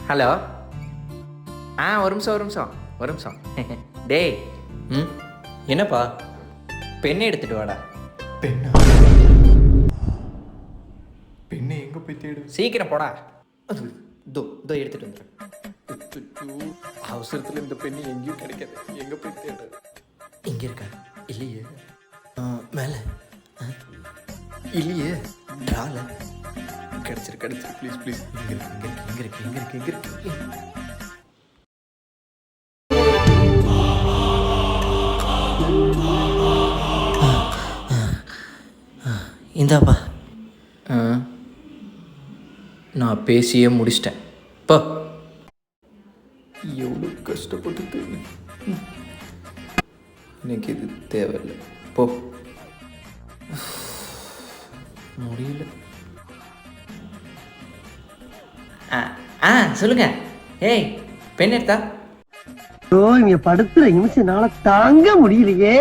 Hello. ஒரு நிமிஷம். டேய். என்னப்பா? பெண்ணை எடுத்துட்டு வாடா. பெண்ணா? பெண்ணை எங்க போய் தேடு? சீக்கிரம் போடா. இதோ எடுத்துட்டு வந்துடுறேன். அவசரத்துல இந்த பெண்ணு எங்கேயும் கிடைக்காது. எங்க போய் தேடு? இங்க இருக்கா? இல்லையே. மேலே இல்லையே. ட்ரால கிடைச்சிரு ப்ளீஸ். இங்க இருக்கு. இந்தாப்பா. நான் பேசியே முடிச்சிட்டேன். போ. எவ்வளோ கஷ்டப்பட்டு தேடு. எனக்கு இது தேவையில்லை. போ. முடியல. சொல்லுங்க. ஏய், பெண் எடுத்தா? இங்க படுத்துற நிமிஷம் நாள தாங்க முடியலையே.